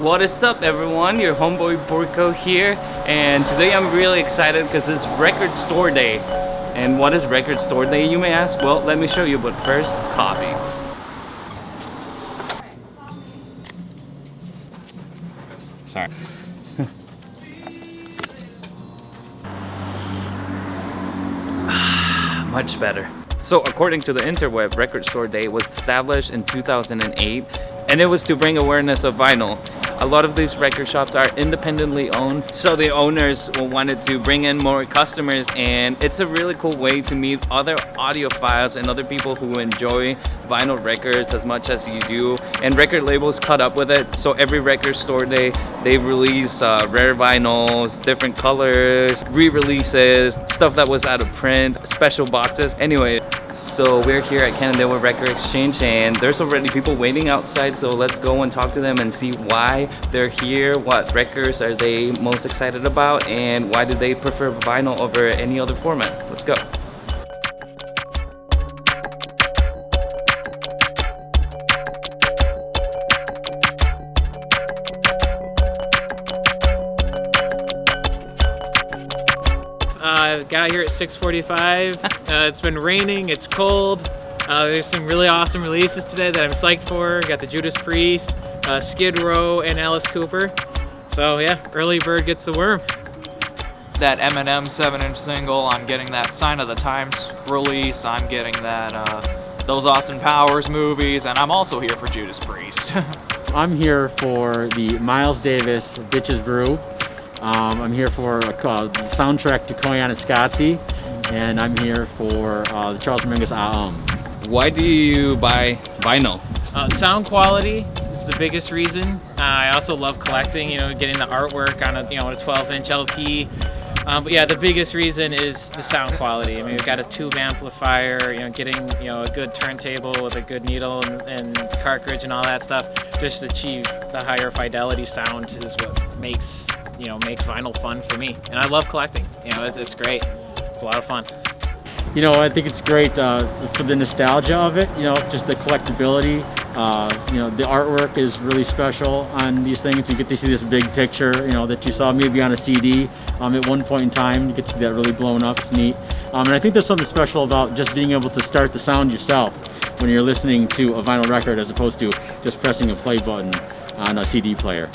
What is up, everyone? Your homeboy Borko here, and today I'm really excited because it's Record Store Day. And what is Record Store Day, you may ask? Well, let me show you, but first, coffee. Sorry. Much better. So according to the interweb, Record Store Day was established in 2008, and it was to bring awareness of vinyl. A lot of these record shops are independently owned, so the owners wanted to bring in more customers, and it's a really cool way to meet other audiophiles and other people who enjoy vinyl records as much as you do. And record labels caught up with it, so every Record Store Day they release rare vinyls, different colors, re-releases, stuff that was out of print, special boxes. Anyway, so we're here at Canandaigua Record Exchange, and there's already people waiting outside, so let's go and talk to them and see why they're here, what records are they most excited about, and why do they prefer vinyl over any other format. Let's go. Got here at 6:45. It's been raining, it's cold. There's some really awesome releases today that I'm psyched for. Got the Judas Priest, Skid Row, and Alice Cooper. So yeah, early bird gets the worm. That Eminem 7-inch single, I'm getting that Sign of the Times release, I'm getting that those Austin Powers movies, and I'm also here for Judas Priest. I'm here for the Miles Davis Bitches Brew. I'm here for the soundtrack to Canandaigua, and I'm here for the Charles Mingus Why do you buy vinyl? Sound quality is the biggest reason. I also love collecting, getting the artwork on a 12-inch LP. But yeah, the biggest reason is the sound quality. I mean, we've got a tube amplifier, getting a good turntable with a good needle and cartridge and all that stuff. Just to achieve the higher fidelity sound is what makes vinyl fun for me. And I love collecting. It's great. It's a lot of fun. I think it's great for the nostalgia of it. Just the collectability. The artwork is really special on these things. You get to see this big picture, that you saw maybe on a CD at one point in time. You get to see that really blown up. It's neat. And I think there's something special about just being able to start the sound yourself when you're listening to a vinyl record, as opposed to just pressing a play button on a CD player.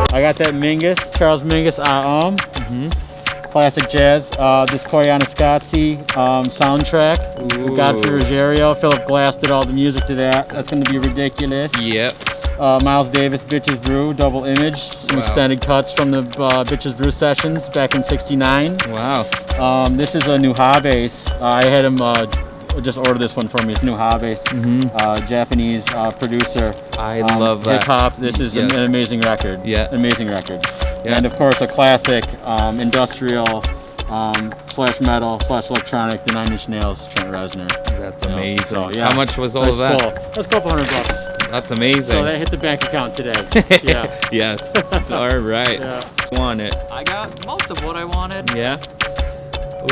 I got that Mingus, Charles Mingus, classic jazz. This Canandaigua soundtrack. Ooh. Godfrey Ruggiero, Philip Glass did all the music to that. That's going to be ridiculous. Yep. Miles Davis, Bitches Brew, double image. Some extended cuts from the Bitches Brew sessions back in '69. Wow. This is a new bass. I had him just order this one for me. It's new bass. Japanese producer. I love that. Hip hop. This is an amazing record. Yeah. Amazing record. Yeah. And of course a classic industrial slash metal slash electronic, the 9 Inch Nails, Trent Reznor. That's amazing. So, yeah. How much was all of that? Cool. That's a couple $100. That's amazing. So that hit the bank account today. Yeah. Yes. All right. Yeah. Want it? I got most of what I wanted. Yeah.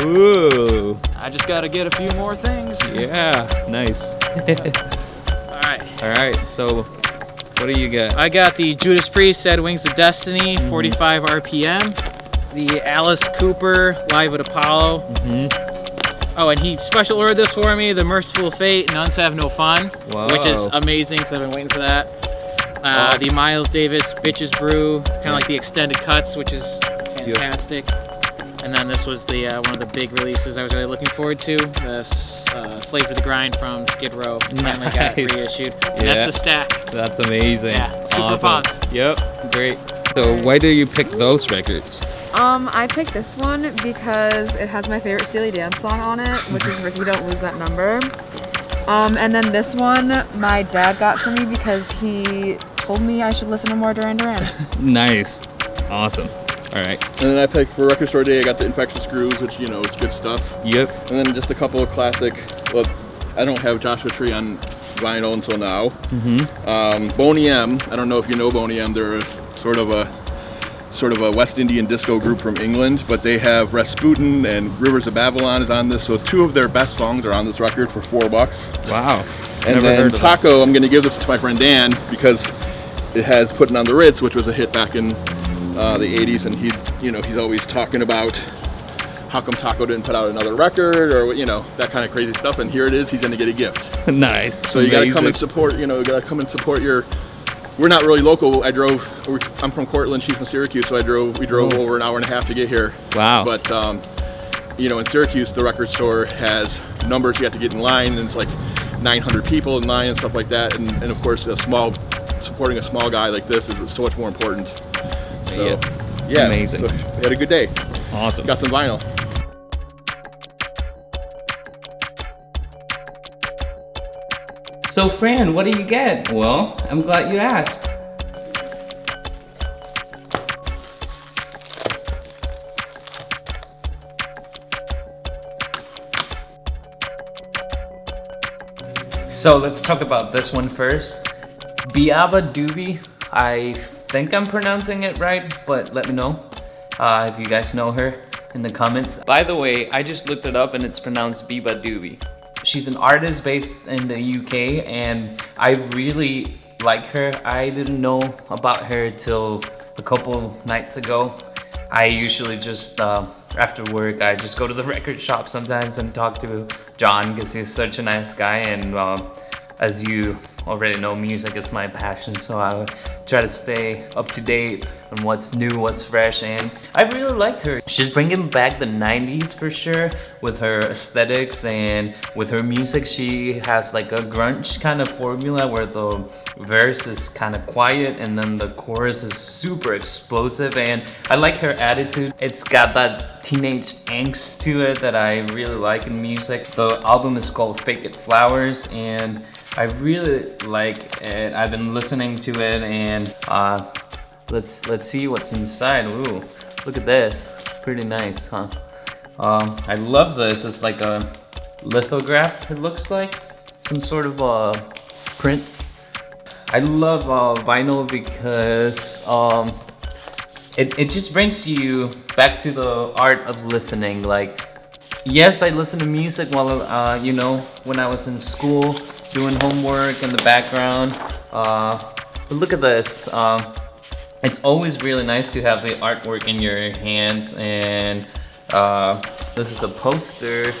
Ooh. I just gotta get a few more things. Yeah. Nice. All right. All right. So, what do you got? I got the Judas Priest Sad Wings of Destiny, 45 RPM. The Alice Cooper Live at Apollo. Oh, and he special ordered this for me, the Merciful Fate, Nuns Have No Fun, Whoa. which is amazing because I've been waiting for that. The Miles Davis Bitches Brew, kind of like the extended cuts, which is fantastic. And then this was the one of the big releases I was really looking forward to, the Slave to the Grind from Skid Row. Finally got reissued. And that's the stack. That's amazing. Yeah, super awesome. pumped. Yep, great. So why do you pick those records? I picked this one because it has my favorite Steely Dan song on it, which is Ricky Don't Lose That Number. And then this one my dad got for me because he told me I should listen to more Duran Duran. Nice. Awesome. All right. And then I picked for Record Store Day, I got the Infectious Grooves, which, you know, it's good stuff. Yep. And then just a couple of classic, well, I don't have Joshua Tree on vinyl until now. Boney M, I don't know if you know Boney M, they're sort of a West Indian disco group from England, but they have Rasputin and Rivers of Babylon is on this, so 2 of their best songs are on this record for $4. Wow. And Never then heard of Taco, I'm going to give this to my friend Dan because it has Putting on the Ritz, which was a hit back in the 80s, and he's always talking about how come Taco didn't put out another record, or that kind of crazy stuff. And here it is, he's going to get a gift. Nice. So you got to come and support. You got to come and support your. We're not really local. I'm from Cortland, she's from Syracuse, so we drove over an hour and a half to get here. Wow. But in Syracuse, the record store has numbers you have to get in line, and it's like 900 people in line and stuff like that. And of course, supporting a small guy like this is so much more important. So, yeah. Amazing. So we had a good day. Awesome. Got some vinyl. So Fran, what do you get? Well, I'm glad you asked. So let's talk about this one first. Biaba Doobie. I think I'm pronouncing it right, but let me know if you guys know her in the comments. By the way, I just looked it up and it's pronounced Biba Doobie. She's an artist based in the UK and I really like her. I didn't know about her till a couple nights ago. I usually just, after work, I just go to the record shop sometimes and talk to John because he's such a nice guy, and as you already know, music is my passion, so I try to stay up to date on what's new, what's fresh, and I really like her. She's bringing back the 90s for sure with her aesthetics, and with her music she has like a grunge kind of formula where the verse is kind of quiet and then the chorus is super explosive, and I like her attitude. It's got that teenage angst to it that I really like in music. The album is called Fake It Flowers and I really like it. I've been listening to it, and let's see what's inside. Ooh, look at this. Pretty nice, huh? I love this. It's like a lithograph, it looks like. Some sort of print. I love vinyl because it just brings you back to the art of listening. Like, yes, I listen to music while when I was in school, doing homework in the background, but look at this. It's always really nice to have the artwork in your hands, and this is a poster,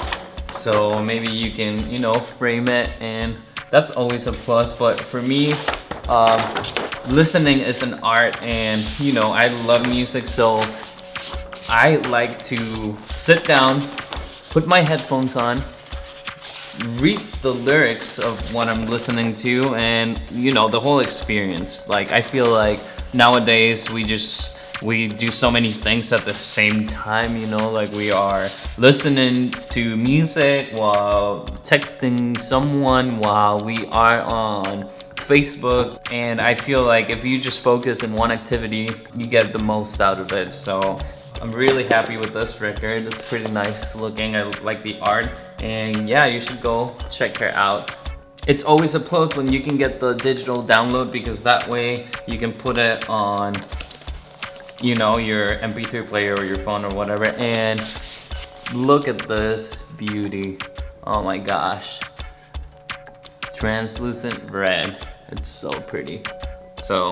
so maybe you can frame it, and that's always a plus. But for me, listening is an art, and I love music, so I like to sit down, put my headphones on, read the lyrics of what I'm listening to, and the whole experience. Like, I feel like nowadays we do so many things at the same time, like we are listening to music while texting someone, while we are on Facebook, and I feel like if you just focus on one activity, you get the most out of it. So I'm really happy with this record. It's pretty nice looking. I like the art, and yeah, you should go check her out. It's always a plus when you can get the digital download, because that way you can put it on your MP3 player or your phone or whatever. And look at this beauty. Oh my gosh. Translucent red. It's so pretty. So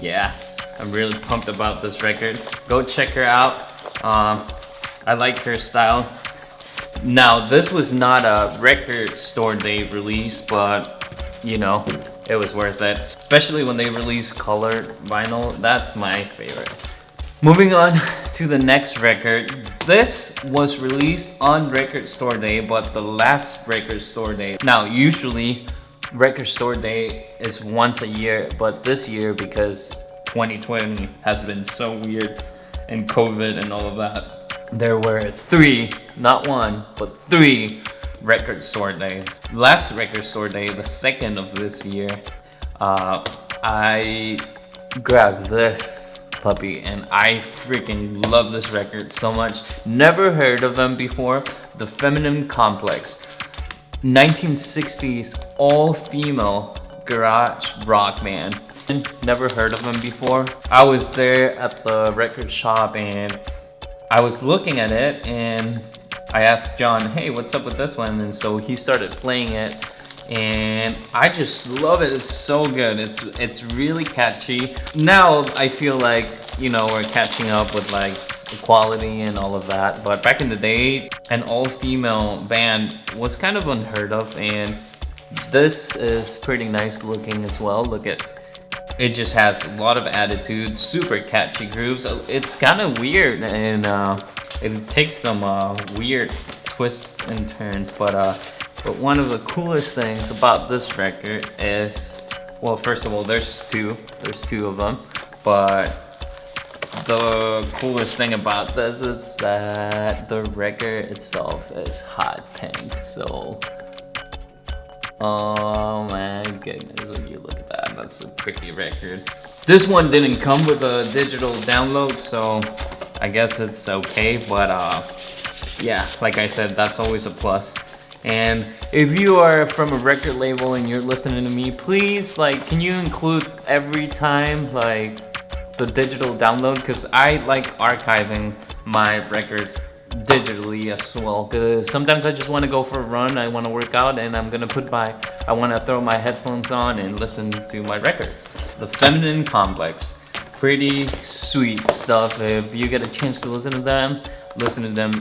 yeah, I'm really pumped about this record. Go check her out. I like her style. Now, this was not a Record Store Day release, but it was worth it. Especially when they release colored vinyl. That's my favorite. Moving on to the next record. This was released on Record Store Day, but the last Record Store Day. Now, usually Record Store Day is once a year, but this year, because 2020 has been so weird and COVID and all of that, there were 3, not 1, but 3 Record Store Days. Last Record Store Day, the 2nd of this year, I grabbed this puppy, and I freaking love this record so much. Never heard of them before. The Feminine Complex, 1960s all-female garage rock band. Never heard of them before. I was there at the record shop and I was looking at it, and I asked John, hey, what's up with this one? And so he started playing it, and I just love it. It's so good. It's really catchy. Now I feel like, you know, we're catching up with like equality and all of that, but back in the day, an all-female band was kind of unheard of, and this is pretty nice looking as well. Look at it, just has a lot of attitude, super catchy grooves. It's kind of weird, and it takes some weird twists and turns, but one of the coolest things about this record is, well, first of all, there's two of them, but the coolest thing about this is that the record itself is hot pink. So oh my goodness, when you look at that, that's a pretty record. This one didn't come with a digital download, so I guess it's okay, but yeah, like I said, that's always a plus. And if you are from a record label and you're listening to me, please, like, can you include every time, like, the digital download? Because I like archiving my records digitally as well, because sometimes I just want to go for a run, I want to work out, and I want to throw my headphones on and listen to my records. The Feminine Complex, pretty sweet stuff. If you get a chance to listen to them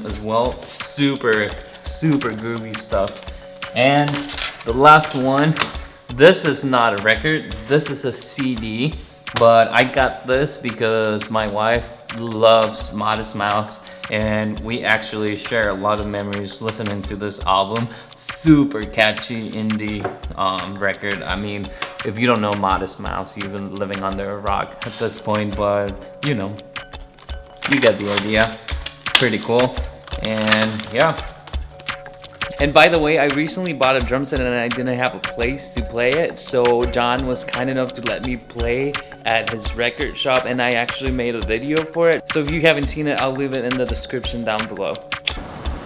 as well. Super groovy stuff. And the last one, this is not a record, this is a CD, but I got this because my wife loves Modest Mouse, and we actually share a lot of memories listening to this album. Super catchy indie record. I mean, if you don't know Modest Mouse, you've been living under a rock at this point, but you know, you get the idea. Pretty cool. And yeah. And by the way, I recently bought a drum set and I didn't have a place to play it, so John was kind enough to let me play at his record shop, and I actually made a video for it. So if you haven't seen it, I'll leave it in the description down below.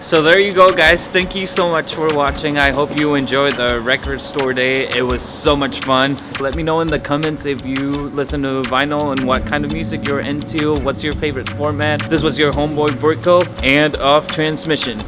So there you go, guys. Thank you so much for watching. I hope you enjoyed the record store day. It was so much fun. Let me know in the comments if you listen to vinyl and what kind of music you're into. What's your favorite format? This was your homeboy Burko, and off transmission.